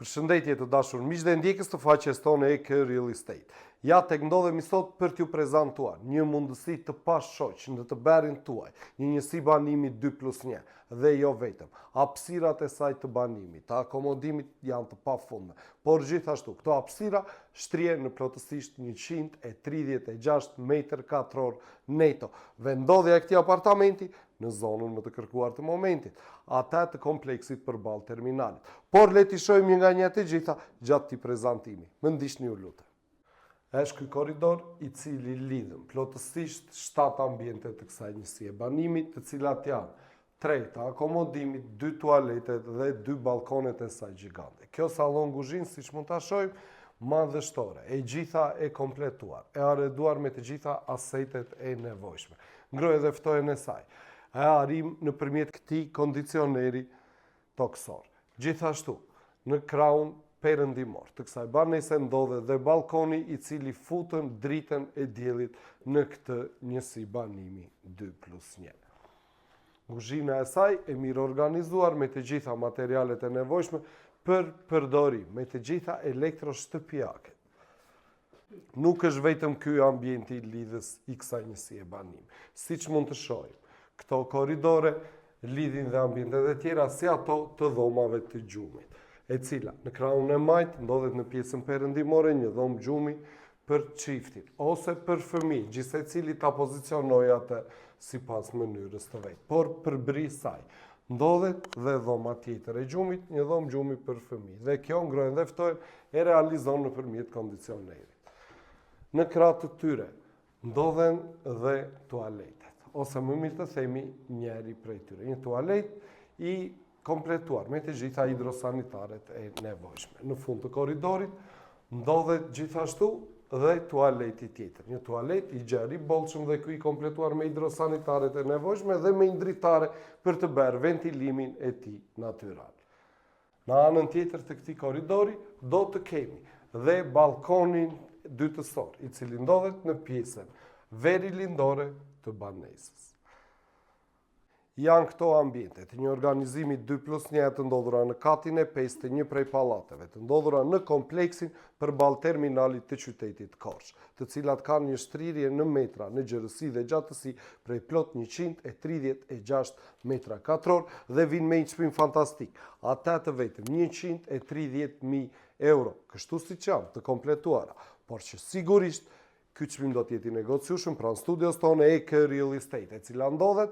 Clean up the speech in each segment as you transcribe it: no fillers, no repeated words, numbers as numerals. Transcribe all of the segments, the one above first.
Përshëndetje të dashur miq dhe ndjekës të faqes tonë EK Real Estate. Ja tek ndodhemi sot për t'ju prezantuar një mundësi të pashoq në të berin tuaj, një njësi banimi 2+1 dhe jo vetëm. Hapësirat e saj të banimit, të akomodimit janë të pafundme, por gjithashtu këto hapësira shtrihen në plotësisht 136 m2 neto. Vendodhja e këtij apartamenti në zonën më të kërkuar të momentit, ata të kompleksit përballë terminalit. Por le t'i shohim një nga një të gjitha gjatë këtij prezantimi. Më ndiqni ju lutem. Është ky korridor i cili lidhën plotësisht 7 ambiente të kësaj njësie banimit, të cilat janë 3 të akomodimit, 2 tualetet dhe 2 balkonet e saj gjigante. Kjo sallon kuzhinë, siç mund ta shohim, madhështore, e gjitha e kompletuar, e arreduar me të gjitha asetet e nevojshme. Ngrohje dhe ftohen e saj. E arrim nëpërmjet këtij kondicioneri toksor. Gjithashtu, në krahun perëndimor të kësaj banese ndodhet dhe balkoni i cili futën dritën e diellit në këtë njësi banimi 2+1. Kuzhina e saj e mirë organizuar me të gjitha materialet e nevojshme për përdorim, me të gjitha elektroshtëpiake. Nuk është vetëm ky ambienti i lidhjes i kësaj njësie banimi. Siç mund të shohim, këto korridore lidhin dhe ambientet e tjera si ato të dhomave të gjumit, e cila në krahun e majt ndodhet në pjesën perëndimore një dhomë gjumi për çiftin ose për fëmijë, gjithsecili ta pozicionojë atë sipas mënyrës të vet. Por përbri saj ndodhet dhe dhoma tjetër e gjumit, një dhomë gjumi për fëmijë. Dhe kjo ngrohen dhe ftohen e realizon nëpërmjet kondicionerit. Në krah të tyre ndodhen dhe tualetet, ose më mirë të themi njëri prej tyre. Një tualet i kompletuar me të gjitha hidrosanitaret e nevojshme. Në fund të korridorit ndodhet gjithashtu dhe tualeti tjetër. Një tualet i gjerë, i bollshëm dhe ky i kompletuar me hidrosanitaret e nevojshme dhe me ndritare për të bërë ventilimin e tij natyral. Në anën tjetër të këtij korridori do të kemi dhe balkonin dytësor, i cili ndodhet në pjesën verilindore të banesës. Janë këto ambientet, një organizimi 2+1 të ndodhura në katin e 5 të një prej pallateve, të ndodhura në kompleksin përballë terminalit të qytetit Korç, të cilat kanë një shtrirje në metra në gjerësi dhe gjatësi prej plot 136 m2 dhe vinë me një çmim fantastik, ata të vetëm 130.000 euro, kështu siç janë të kompletuara, por që sigurisht ky çmim do të jetë i negociueshëm pranë studios tonë EK Real Estate, e cila ndodhet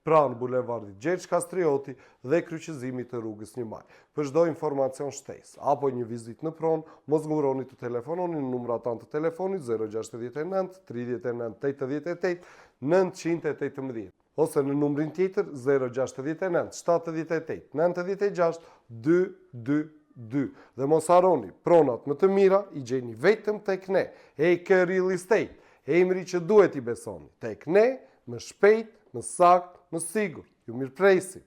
pranë bulevardit Gjergj Kastrioti dhe kryqëzimit të rrugës 1 Maj. Për çdo informacion shtesë apo një vizitë në pronë, mos nguroni të telefononi në numrat tanë të telefonit 069 39 88 918 ose në numrin tjetër 069 78 96 222. Dhe mos harroni, pronat më të mira i gjeni vetëm tek ne, EK Real Estate, emri që duhet i besoni. Tek ne, më shpejt, më saktë, më sigurt. Ju mirëpresim.